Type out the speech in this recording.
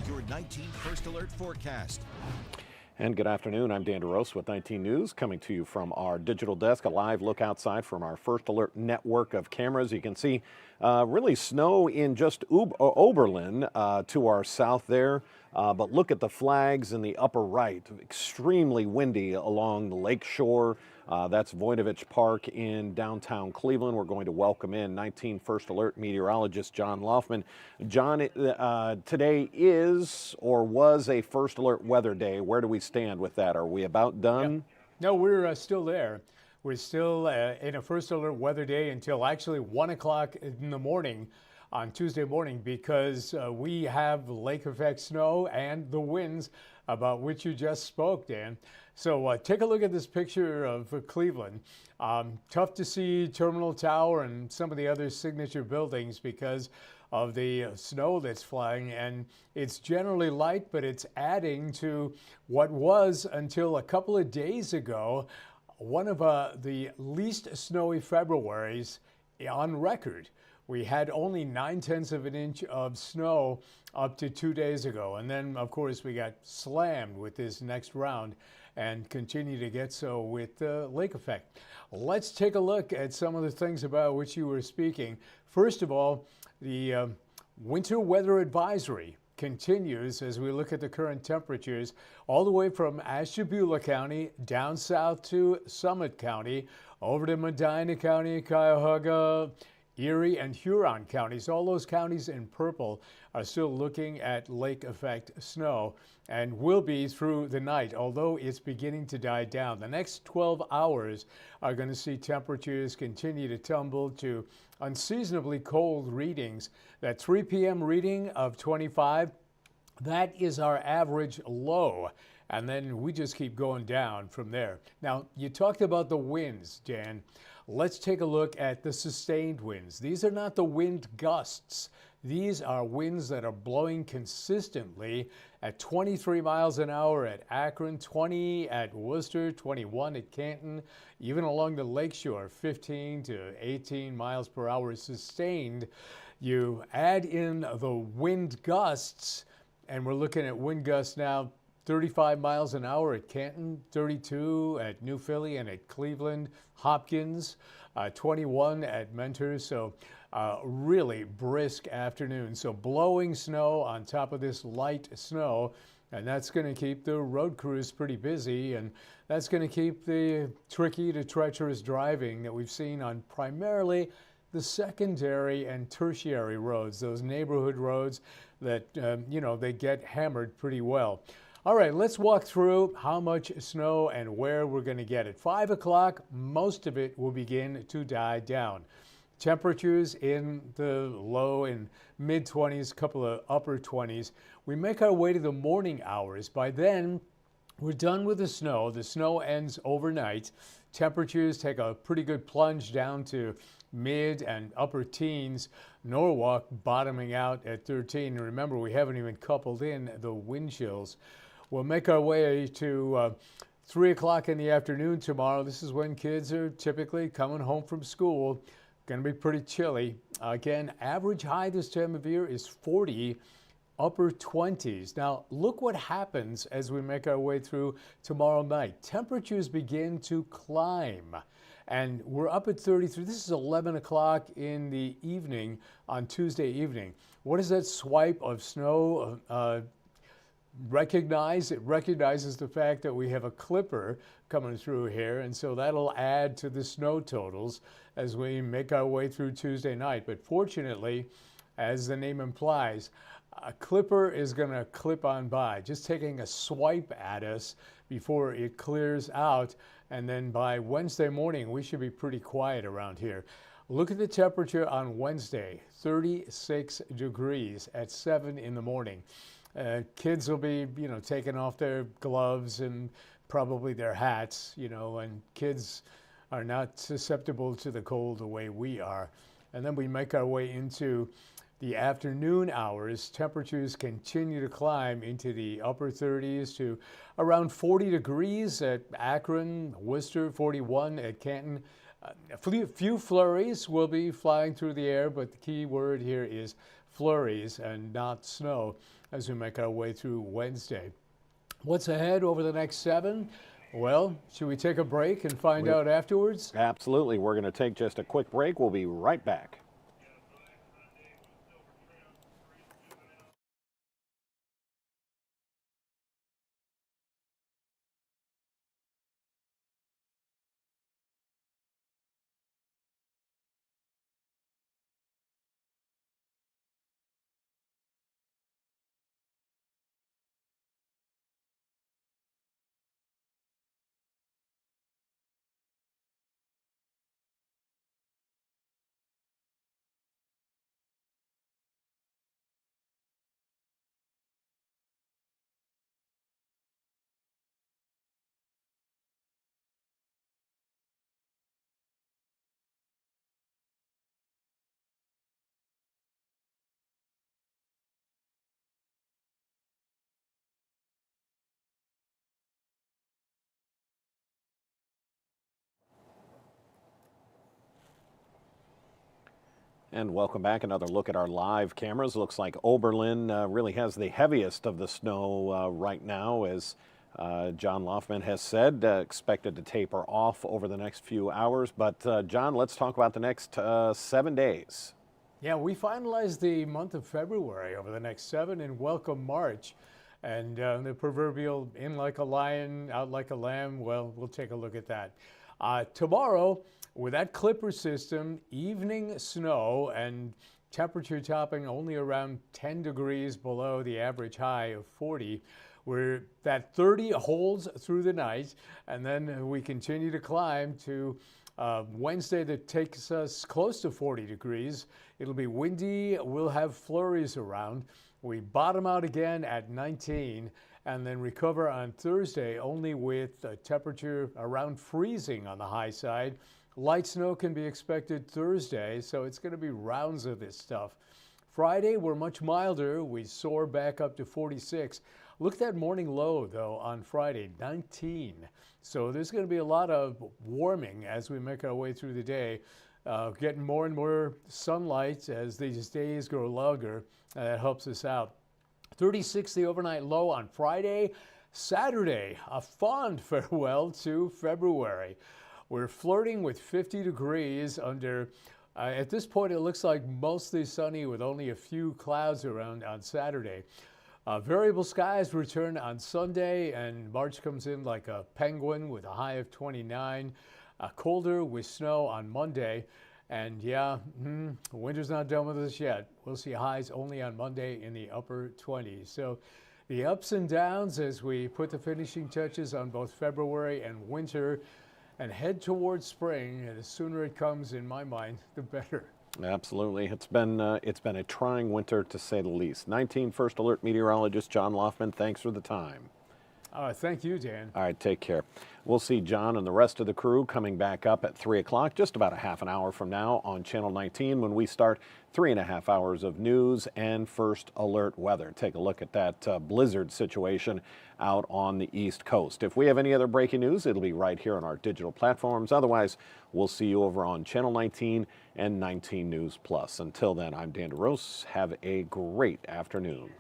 your 19 First Alert forecast. And good afternoon. I'm Dan DeRosa with 19 News, coming to you from our digital desk. A live look outside from our First Alert network of cameras. You can see really snow in just Oberlin to our south there. But look at the flags in the upper right. Extremely windy along the lake shore. That's Voinovich Park in downtown Cleveland. We're going to welcome in 19 First Alert meteorologist John Laufman. John, today is or was a First Alert weather day. Where do we stand with that? Are we about done? Yep. No, we're still there. We're still in a First Alert weather day until actually 1 o'clock in the morning on Tuesday morning, because we have lake effect snow and the winds about which you just spoke, Dan. So take a look at this picture of Cleveland. Tough to see Terminal Tower and some of the other signature buildings because of the snow that's flying, and it's generally light, but it's adding to what was, until a couple of days ago, one of the least snowy Februaries on record. We had only 9/10 of an inch of snow up to 2 days ago. And then, of course, we got slammed with this next round and continue to get so with the lake effect. Let's take a look at some of the things about which you were speaking. First of all, the winter weather advisory continues as we look at the current temperatures all the way from Ashtabula County down south to Summit County, over to Medina County, Cuyahoga, Erie, and Huron counties. All those counties in purple are still looking at lake effect snow and will be through the night, although it's beginning to die down. The next 12 hours are going to see temperatures continue to tumble to unseasonably cold readings. That 3 p.m. reading of 25, that is our average low. And then we just keep going down from there. Now, you talked about the winds, Dan. Let's take a look at the sustained winds. These are not the wind gusts. These are winds that are blowing consistently at 23 miles an hour at Akron, 20 at Worcester, 21 at Canton, even along the lakeshore, 15 to 18 miles per hour sustained. You add in the wind gusts, and we're looking at wind gusts now 35 miles an hour at Canton, 32 at New Philly and at Cleveland, Hopkins, 21 at Mentor. So really brisk afternoon. So blowing snow on top of this light snow, and that's going to keep the road crews pretty busy, and that's going to keep the tricky to treacherous driving that we've seen on primarily the secondary and tertiary roads, those neighborhood roads that, they get hammered pretty well. All right, let's walk through how much snow and where we're going to get. At 5 o'clock, most of it will begin to die down. Temperatures in the low and mid-20s, a couple of upper 20s. We make our way to the morning hours. By then, we're done with the snow. The snow ends overnight. Temperatures take a pretty good plunge down to mid and upper teens. Norwalk bottoming out at 13. And remember, we haven't even coupled in the wind chills. We'll make our way to 3 o'clock in the afternoon tomorrow. This is when kids are typically coming home from school. Going to be pretty chilly. Again, average high this time of year is 40, upper 20s. Now, look what happens as we make our way through tomorrow night. Temperatures begin to climb, and we're up at 33. This is 11 o'clock in the evening on Tuesday evening. What does that swipe of snow recognize? It recognizes the fact that we have a clipper coming through here, and so that'll add to the snow totals as we make our way through Tuesday night. But fortunately, as the name implies, a clipper is going to clip on by, just taking a swipe at us before it clears out, and then by Wednesday morning we should be pretty quiet around here. Look at the temperature on Wednesday, 36 degrees at 7 in the morning. Kids will be, taking off their gloves and probably their hats, and kids are not susceptible to the cold the way we are. And then we make our way into the afternoon hours. Temperatures continue to climb into the upper 30s to around 40 degrees at Akron, Worcester, 41 at Canton. A few flurries will be flying through the air, but the key word here is flurries and not snow. as we make our way through Wednesday. What's ahead over the next 7? Well, should we take a break and find out afterwards? Absolutely. We're going to take just a quick break. We'll be right back. And welcome back. Another look at our live cameras. Looks like Oberlin really has the heaviest of the snow right now, as John Loftman has said, expected to taper off over the next few hours. But John, let's talk about the next 7 days. Yeah, we finalized the month of February over the next 7 and welcome March. And the proverbial in like a lion, out like a lamb, well, we'll take a look at that. Tomorrow, with that Clipper system, evening snow and temperature topping only around 10 degrees below the average high of 40. Where that 30 holds through the night, and then we continue to climb to Wednesday that takes us close to 40 degrees. It'll be windy. We'll have flurries around. We bottom out again at 19 and then recover on Thursday only with a temperature around freezing on the high side. Light snow can be expected Thursday, so it's going to be rounds of this stuff. Friday, we're much milder. We soar back up to 46. Look at that morning low, though, on Friday, 19. So there's going to be a lot of warming as we make our way through the day, getting more and more sunlight as these days grow longer. That helps us out. 36, the overnight low on Friday. Saturday, a fond farewell to February. We're flirting with 50 degrees under, at this point it looks like mostly sunny with only a few clouds around on Saturday. Variable skies return on Sunday, and March comes in like a penguin with a high of 29. Colder with snow on Monday. And yeah, winter's not done with us yet. We'll see highs only on Monday in the upper 20s. So the ups and downs as we put the finishing touches on both February and winter and head towards spring. And the sooner it comes, in my mind, the better. Absolutely. It's been a trying winter, to say the least. 19 First Alert meteorologist John Loftman, thanks for the time. Thank you, Dan. All right, take care. We'll see John and the rest of the crew coming back up at 3 o'clock, just about a half an hour from now on Channel 19 when we start 3.5 hours of news and First Alert weather. Take a look at that blizzard situation out on the East Coast. If we have any other breaking news, it'll be right here on our digital platforms. Otherwise, we'll see you over on Channel 19 and 19 News Plus. Until then, I'm Dan DeRose. Have a great afternoon.